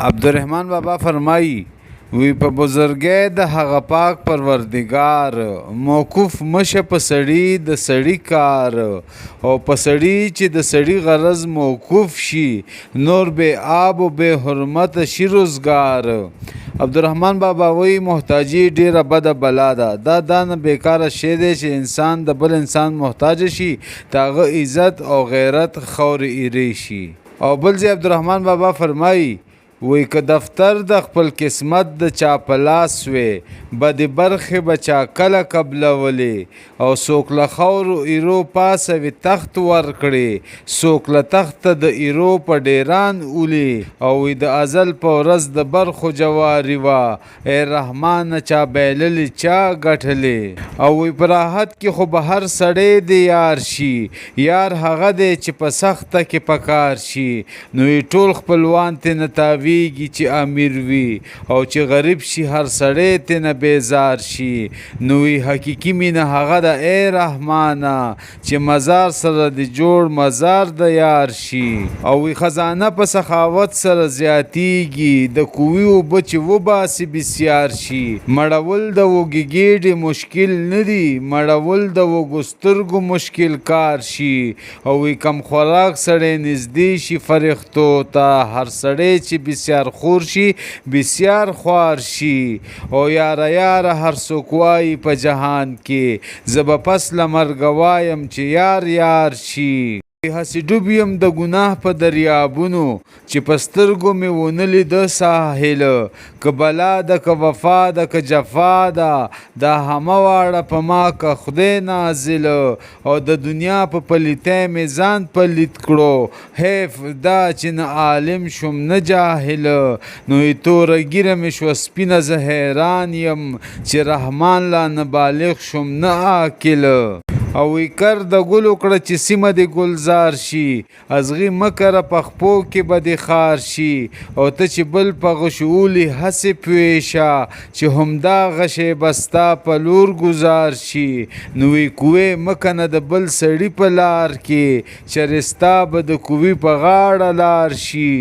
عبدالرحمن بابا فرمایي وی په بزرګۍ د هغه پاک پروردګار موقوف مشه په سړي د سړي کار او په سړي چې د سړي غرض موقوف شي نور بې آب و بې حرمت شي روزګار. عبدالرحمن بابا وی محتاجي ډیره بده بلا ده. دا دانه بیکاره شی دی چې انسان د بل انسان محتاج شي د هغه عزت او غیرت خورې ایرې شي. او بل ځای عبدالرحمن بابا فرمایي وی که دفتر د خپل قسمت د چا په لاس وی بدې برخې به چا کله قبلولې او څوک له خاورو ایرو پاسه وي تخت ورکړې څوک له تخته د ایرو په ډیران اولي او وی د ازل په ورځ د برخو جواري وه ای رحمانه چا بایللې چا ګټلې او وی په راحت کې خو به هر سړی دی یار شي یار هغه دی چې په سخته کې پکار شي نو یې ټول خپلوان ترې نه چې امیر وي او چې غریب شي هر سړی ترنه بیزار شي نو وی حقیقي مینه هغه ده ای رحمانه چې مزار سره د جوړ مزار د یار شي او وی خزانه په سخاوت سره زیاتیږي د کووي اوبه چې وباسي بسیار شي مړول د وږي ګیډې مشکل نه دي مړول د وږو سترګو مشکل کار شي او وی کم خوراک سړی نږدې شي فرښتو ته هر سړی چې بسیار خور شي بسیار خوار شي او یاره یاره هر څوک وایي په جهان کې زه به پس له مرګه وایم چې یار یار شي. هسې ډوب یم د ګناه په دریابونو چې په سترګو مې ونه لیده ساحل که بلا ده که وفا ده که جفا ده دا همه واړه په ما که خدای نازل او د دنیا په پلیتۍ مې ځان پلیت کړو حیف دا چې نه عالم شوم نه جاهل نو یې توره ږیره مې شوه سپینه زه حیران یم چې رحمان لا نه بالغ شوم نه عاقل او وی کر د ګلو کړه چې سیمه د ګلزار شي ازغي مکره په خپو کې به د خار شي او ته چې بل په غشولي هسې پویشه چې همدا غشی بستا په لور گزار شي نو وی کوې مکنه د بل سړي په لار کې چرستا به د کوي په غاړه لار شي.